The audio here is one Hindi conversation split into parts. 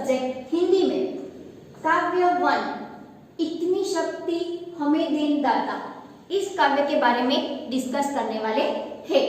सब्जेक्ट हिंदी में काव्य 1 इतनी शक्ति हमें देन दाता, इस काव्य के बारे में डिस्कस करने वाले हैं।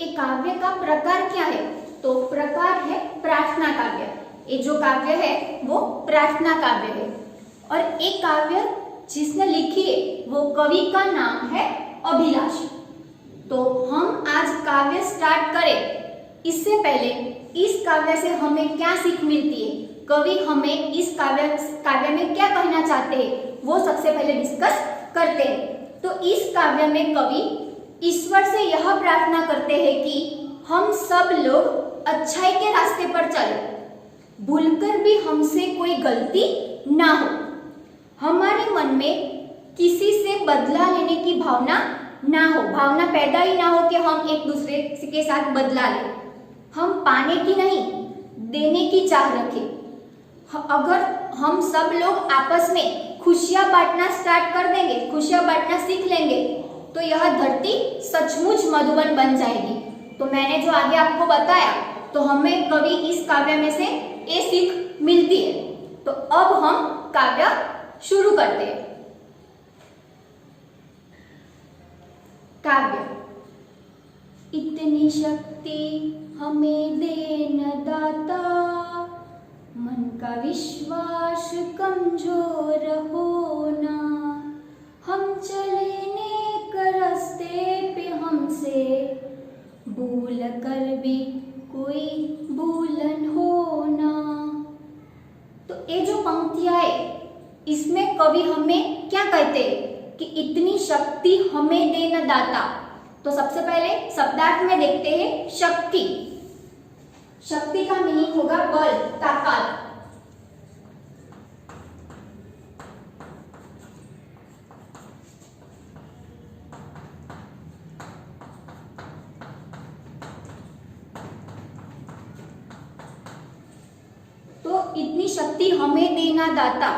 ये काव्य का प्रकार क्या है? तो प्रकार है प्रार्थना काव्य। ये जो काव्य है वो प्रार्थना काव्य है और एक काव्य जिसने लिखी है वो कवि का नाम है अभिलाष। तो हम आज काव्य स्टार्ट करें इससे पहले इस काव्य से हमें क्या सीख मिलती है, कवि हमें इस काव्य में क्या कहना चाहते हैं, वो सबसे पहले डिस्कस करते हैं। तो इस काव्य में कवि ईश्वर से यह प्रार्थना करते हैं कि हम सब लोग अच्छाई के रास्ते पर चले, भूलकर भी हमसे कोई गलती ना हो, हमारे मन में किसी से बदला लेने की भावना ना हो, भावना पैदा ही ना हो कि हम एक दूसरे के साथ बदला लें, हम पाने की नहीं देने की चाह रखें। अगर हम सब लोग आपस में खुशियां बांटना स्टार्ट कर देंगे, खुशियां बांटना सीख लेंगे, तो यह धरती सचमुच मधुबन बन जाएगी। तो मैंने जो आगे आपको बताया, तो हमें कवि इस काव्य में से ये सीख मिलती है। तो अब हम काव्य शुरू करते हैं। काव्य। इतनी शक्ति हमें दे न दाता, मन का विश्वास कमजोर होना, हम चले नेक रास्ते पे हमसे भूल कर भी कोई भूलन होना। तो ये जो पंक्तियां है इसमें कवि हमें क्या कहते हैं कि इतनी शक्ति हमें दे न दाता। तो सबसे पहले शब्दार्थ में देखते हैं शक्ति। शक्ति का मीनिंग होगा बल, ताकत। तो इतनी शक्ति हमें देना दाता,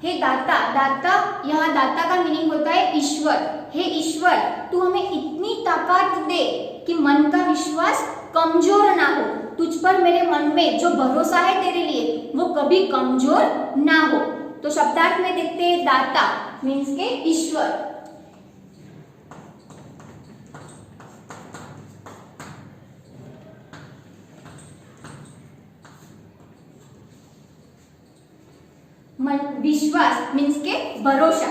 हे दाता, दाता यहाँ दाता का मीनिंग होता है ईश्वर। हे ईश्वर, तू हमें इतनी ताकत दे कि मन का विश्वास कमजोर ना हो, तुझ पर मेरे मन में जो भरोसा है तेरे लिए वो कभी कमजोर ना हो। तो शब्दार्थ में देखते हैं दाता मीन्स के ईश्वर। मन विश्वास मीन्स के भरोसा।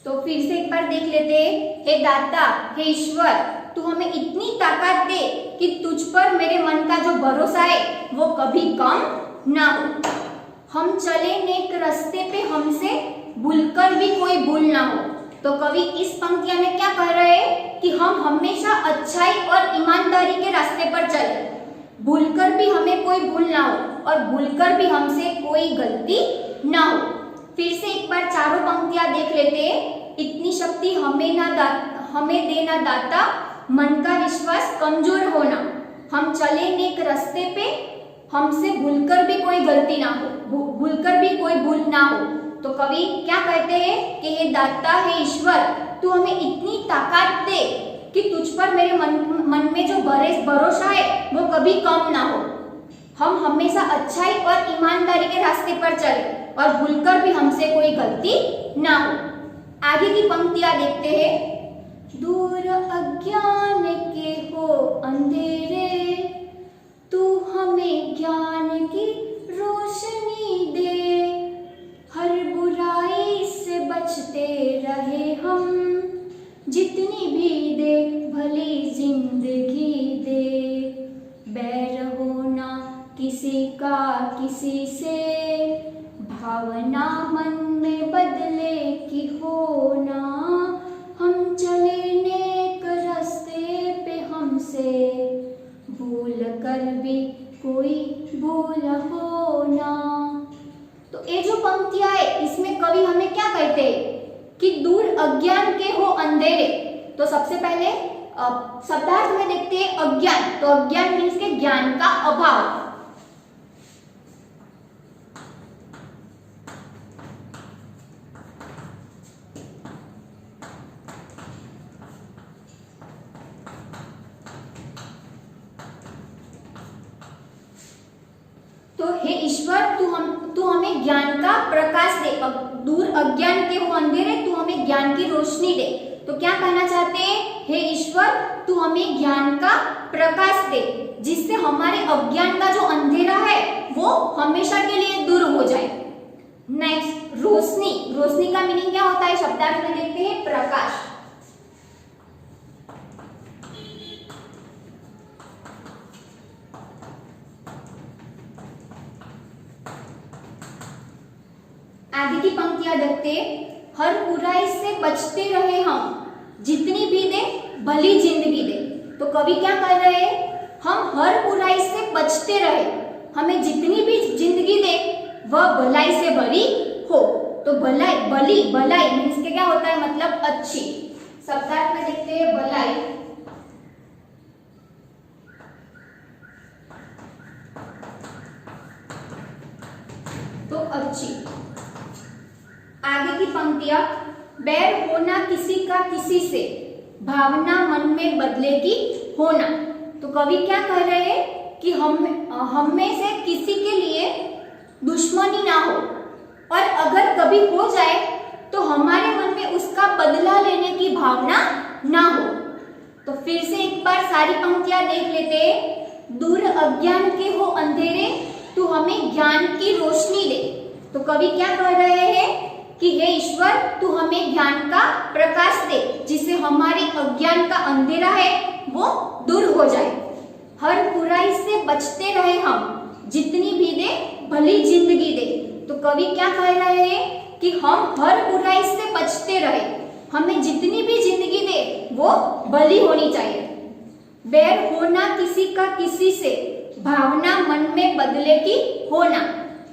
तो फिर से एक बार देख लेते हैं। हे दाता, हे ईश्वर, तू हमें इतनी ताकत दे कि तुझ पर मेरे मन का जो भरोसा है वो कभी कम ना हो, हम चले नेक रास्ते पे हमसे भूलकर भी कोई भूल ना हो। तो कवि इस पंक्तियां में क्या कह रहे हैं कि हम हमेशा अच्छाई और ईमानदारी के रास्ते पर चले, भूलकर भी हमें कोई भूल ना हो और भूलकर भी हमसे कोई गलती ना हो। फिर से एक बार चारों पंक्तियां देख लेते हैं। इतनी शक्ति हमें देना दाता, मन का विश्वास कमजोर होना, हम चले नेक रास्ते पे हमसे भूलकर भी कोई गलती ना हो, भूलकर भी कोई भूल ना हो। तो कवि क्या कहते हैं कि हे दाता, हे ईश्वर, तू हमें इतनी ताकत दे कि तुझ पर मेरे मन में जो भरोसा है वो कभी कम ना हो, हम हमेशा अच्छाई और ईमानदारी के रास्ते पर चले और भूलकर भी हमसे कोई गलती ना हो। आगे की पंक्तियां देखते हैं। दूर अज्ञान के हो अंधेरे, तू हमें ज्ञान की रोशनी दे, हर बुराई से बचते रहे हम, जितनी भी दे भली जिंदगी दे, बैर होना किसी का किसी से, भावना मन में बदले की होना, हम चले नेक रास्ते पे हमसे भूल कर भी कोई भूल होना। तो ये जो पंक्तियां है इसमें कवि हमें क्या कहते हैं कि दूर अज्ञान के हो अंधेरे। तो सबसे पहले शब्दार्थ में देखते हैं अज्ञान। तो अज्ञान मीन्स के ज्ञान का अभाव। तो हे ईश्वर तू हमें ज्ञान का प्रकाश दे, दूर अज्ञान के वो अंधेरे तू हमें ज्ञान की रोशनी दे। तो क्या कहना चाहते हैं, हे ईश्वर तू हमें ज्ञान का प्रकाश दे जिससे हमारे अज्ञान का जो अंधेरा है वो हमेशा के लिए दूर हो जाए। नेक्स्ट रोशनी, रोशनी का मीनिंग क्या होता है, शब्दार्थ में देखते हैं प्रकाश। आगे की पंक्तियां देखते, हर बुराई से बचते रहे हम, जितनी भी दे भली जिंदगी दे। तो कवि क्या कह रहे हैं, हम हर बुराई से बचते रहे, हमें जितनी भी जिंदगी दे वह भलाई से भरी हो। तो भलाई, भली, भलाई मीन्स के क्या होता है, मतलब अच्छी। शब्दार्थ में देखते हैं भलाई, तो अच्छी। आगे की पंक्तियां, बैर होना किसी का किसी से, भावना मन में बदलेगी होना। तो कवि क्या कह रहे हैं कि हम में से किसी के लिए दुश्मनी ना हो, और अगर कभी हो जाए तो हमारे मन में उसका बदला लेने की भावना ना हो। तो फिर से एक बार सारी पंक्तियां देख लेते हैं। दूर अज्ञान के हो अंधेरे तू हमें ज्ञान की रोशनी दे। तो कवि क्या कह रहे हैं कि हे ईश्वर तू हमें ज्ञान का प्रकाश दे जिससे हमारे अज्ञान का अंधेरा है वो दूर हो जाए। हर बुराई से बचते रहे हम, जितनी भी दे भली जिंदगी दे। तो कवि क्या कह रहे हैं कि हम हर बुराई से बचते रहे, हमें जितनी भी जिंदगी दे वो भली होनी चाहिए। बैर होना किसी का किसी से, भावना मन में बदलेगी होना।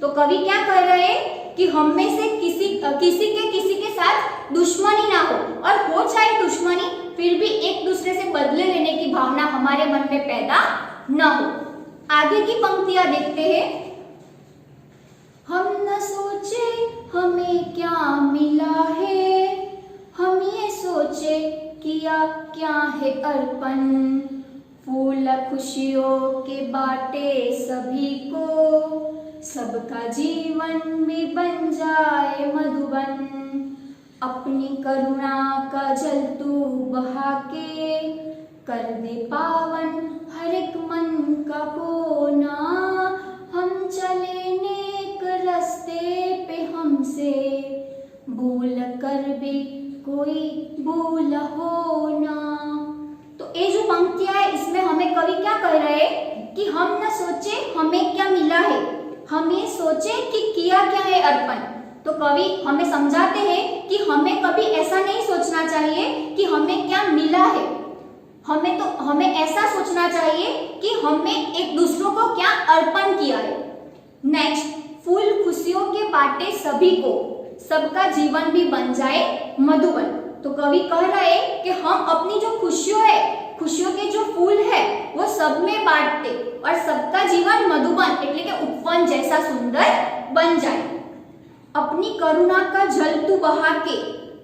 तो कवि क्या कह रहे हैं कि हम में से किसी के साथ दुश्मनी ना हो, और हो चाहे दुश्मनी फिर भी एक दूसरे से बदले लेने की भावना हमारे मन में पैदा ना हो। आगे की पंक्तियां देखते हैं। हम न सोचे हमें क्या मिला है, हम ये सोचे किया क्या है अर्पण। फूल खुशियों के बाटे सभी को, सबका जीवन भी बन जाए मधुबन। अपनी करुणा का जल तू बहा के, कर दे पावन हर एक मन का कोना। हम चले नेक रास्ते पे हमसे, भूल कर भी कोई भूल होना। तो ये जो पंक्तियां है इसमें हमें कवि क्या कह रहे हैं कि हम न सोचे हमें क्या मिला है, हम ये सोचे कि किया क्या है अर्पण। तो कवि हमें समझाते हैं कि हमें कभी ऐसा नहीं सोचना चाहिए कि हमें क्या मिला है, हमें ऐसा सोचना चाहिए कि हमने एक दूसरों को क्या अर्पण किया है। नेक्स्ट, फूल खुशियों के बाटे सभी को, सबका जीवन भी बन जाए मधुबन। तो कवि कह रहे हैं कि हम अपनी जो खुशियों के जो फूल है वो सब में बांटते और सबका जीवन मधुबन એટલે કે उपवन जैसा सुंदर बन जाए। अपनी करुणा का जल तू बहा के,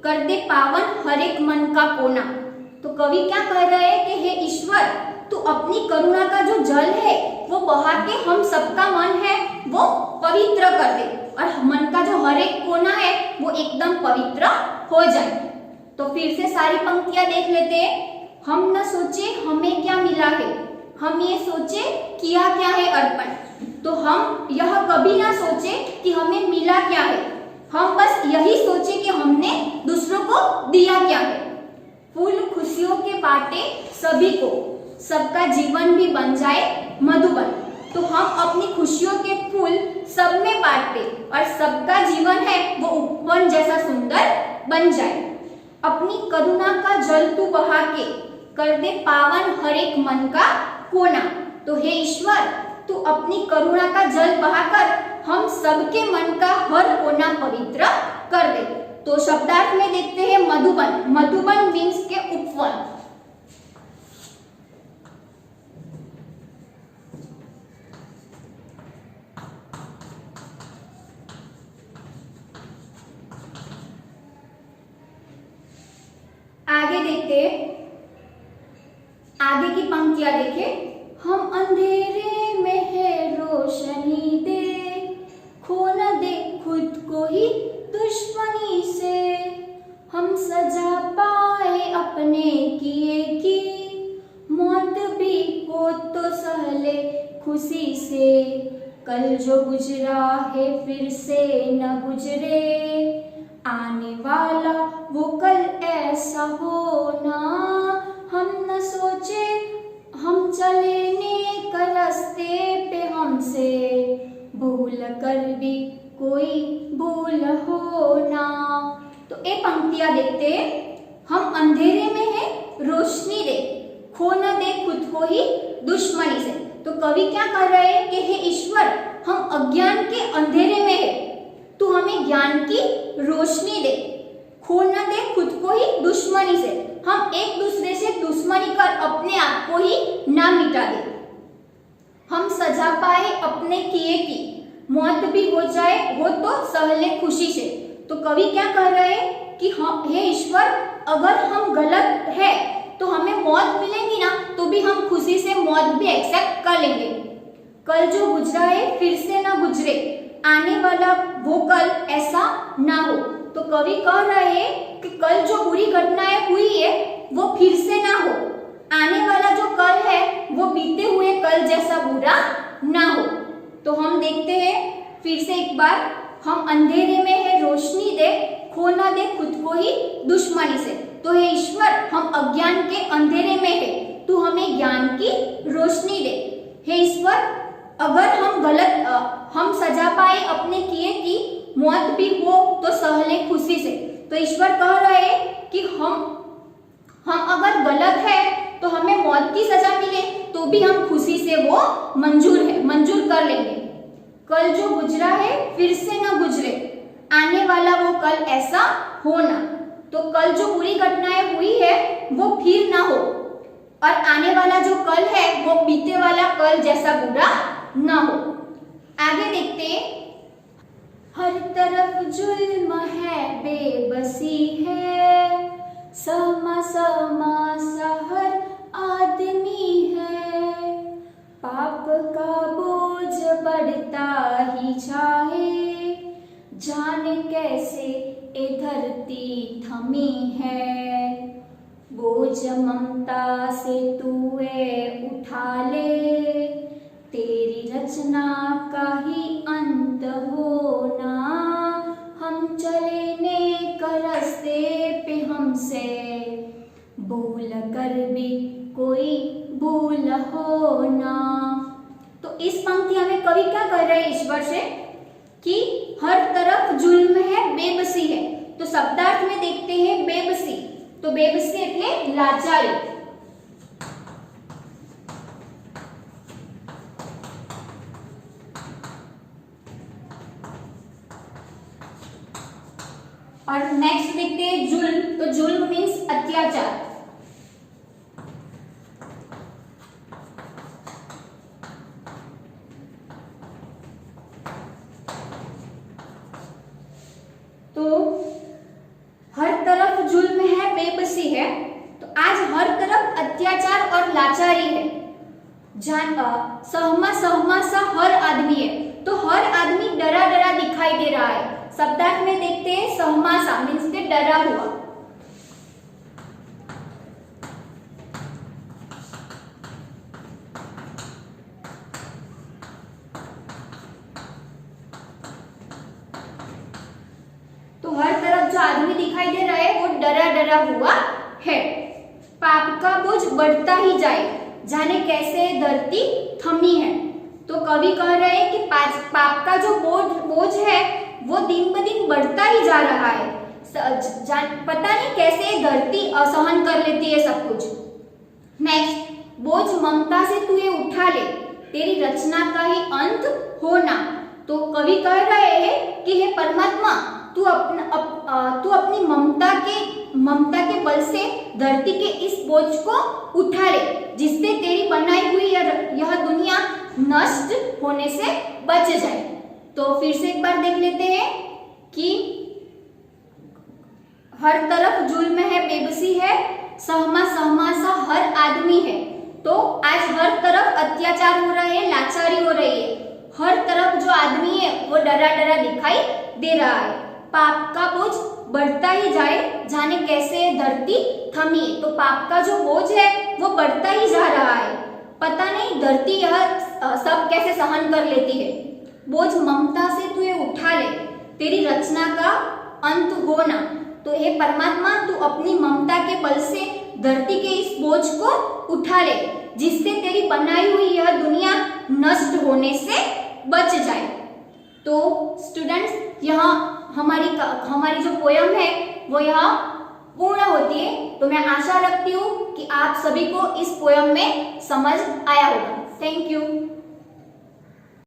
कर दे पावन हर एक मन का कोना। तो कवि क्या कह रहे हैं कि हे ईश्वर तू अपनी करुणा का जो जल है वो बहा के हम सबका मन है वो पवित्र कर दे और मन का जो हर एक कोना है वो एकदम पवित्र हो जाए। तो फिर से सारी पंक्तियां देख लेते हैं। हम न सोचे हमें क्या मिला है, हम ये सोचे किया क्या है अर्पण। तो हम यह कभी ना सोचे कि हमें मिला क्या है, हम बस यही सोचे कि हमने दूसरों को दिया क्या है। फूल खुशियों के बाटे सभी को, सबका जीवन भी बन जाए मधुबन। तो हम अपनी खुशियों के फूल सब में बांटते और सबका जीवन है वो उपवन जैसा सुंदर बन जाए। अपनी करुणा का जल तू बहा के, कर दे पावन हर एक मन का कोना। तो हे ईश्वर तू अपनी करुणा का जल बहाकर हम सबके मन का हर कोना पवित्र कर दे। तो शब्दार्थ में देखते हैं मधुबन। मधुबन मीन्स के उपवन। आगे देखते, आगे की पंक्तियां देखें। हम अंधेरे में है रोशनी दे, सजा पाए अपने किए की, मौत भी हो तो सहले खुशी से, कल जो गुजरा है फिर से न गुजरे, आने वाला वो कल ऐसा होना हम न सोचे, हम चले नेक रास्ते पे हमसे भूल कर भी कोई भूल होना। तो ये पंक्तियां देखते हैं, हम अंधेरे में है रोशनी दे, खो न दे खुद को ही दुश्मनी से। तो कवि क्या कर रहे हैं कि हे ईश्वर, हम अज्ञान के अंधेरे में है, तू हमें ज्ञान की रोशनी दे, खो न दे खुद को ही दुश्मनी से, हम एक दूसरे से दुश्मनी कर अपने आप को ही ना मिटा दे, हम सजा पाए अपने किए की, मौत भी हो जाए हो तो सहले खुशी से। तो कवि क्या कह रहे हैं कि हे ईश्वर, अगर हम गलत है तो हमें मौत मिलेगी ना, तो भी हम खुशी से मौत भी एक्सेप्ट कर लेंगे। कल जो गुजरा है फिर से ना गुजरे, आने वाला वो कल ऐसा ना हो। तो कवि कह रहे हैं कि कल जो बुरी घटनाएं हुई है वो फिर से ना हो, आने वाला जो कल है वो बीते हुए कल जैसा बुरा ना हो। तो हम देखते हैं फिर से एक बार, हम अंधेरे में है रोशनी दे, खो ना दे खुद को ही दुश्मनी से। तो हे ईश्वर, हम अज्ञान के अंधेरे में है, तू हमें ज्ञान की रोशनी दे। हे ईश्वर, अगर हम गलत हम सजा पाए अपने किए की, मौत भी हो तो सहले खुशी से। तो ईश्वर कह रहे हैं कि हम अगर गलत है तो हमें मौत की सजा मिले तो भी हम खुशी से वो मंजूर कर लेंगे। कल जो गुजरा है फिर से न गुजरे, आने वाला वो कल ऐसा हो ना। तो कल जो बुरी घटनाएं हुई है वो फिर ना हो, और आने वाला जो कल है वो बीते वाला कल जैसा बुरा ना हो। आगे देखते हैं, हर तरफ जुल्म है बेबसी है, सहमा सा हर आदमी है, पाप का बोझ बढ़ता ही जाए, जाने कैसे ए धरती थमी है, बोझ ममता से तू ए उठा ले, तेरी रचना का ही अंत होना, हम चले नेक रास्ते पे हमसे भूल कर भी कोई भूल होना। तो इस पंक्ति में कवि क्या कर रहे हैं ईश्वर से कि हर तरफ जुल्म है बेबसी है। तो शब्दार्थ में देखते हैं बेबसी, तो बेबसी એટલે लाचारी। और नेक्स्ट देखते हैं जुल्म, तो जुल्म मीन्स अत्याचार। तो हर तरफ जुल्म है बेबसी है, तो आज हर तरफ अत्याचार और लाचारी है। सहमा सा हर आदमी है, तो हर आदमी डरा डरा दिखाई दे रहा है। शब्दार्थ में देखते हैं सहमा सा मीन्स के डरा हुआ। तो हर तरफ जो आदमी दिखाई दे रहा है वो डरा डरा हुआ है। पाप का बोझ बढ़ता ही जाए, जाने कैसे धरती थमी है। तो कवि कह रहे हैं कि पाप का जो बोझ है वो दिन ब दिन बढ़ता ही जा रहा है। पता नहीं कैसे धरती असहन कर लेती है सब कुछ। नेक्स्ट, बोझ ममता से तू ये उठा ले, तेरी रचना का ही अंत होना। तो कवि कह रहे हैं कि हे परमात्मा, तू अपनी ममता के बल से धरती के इस बोझ को उठा ले, जिससे तेरी बनाई हुई यह दुनिया नष्ट होने से बच जाए। तो फिर से एक बार देख लेते हैं कि हर तरफ जुल्म है बेबसी है, सहमा सा हर आदमी है। तो आज हर तरफ अत्याचार हो रहा है, लाचारी हो रही है। हर तरफ जो आदमी है वो डरा डरा दिखाई दे रहा है। पाप का बोझ बढ़ता ही जाए, जाने कैसे धरती थमी। तो पाप का जो बोझ है वो बढ़ता ही जा रहा है, पता नहीं धरती यह सब कैसे सहन कर लेती है। बोझ ममता से तू ये उठा ले, तेरी रचना का अंत हो ना। तो हे परमात्मा, तू अपनी ममता के बल से धरती के इस बोझ को उठा ले, जिससे तेरी बनाई हुई यह दुनिया नष्ट होने से बच जाए। तो स्टूडेंट्स, यहाँ हमारी जो पोयम है वो यहाँ पूर्ण होती है। तो मैं आशा रखती हूँ कि आप सभी को इस पोयम में समझ आया होगा। Thank you.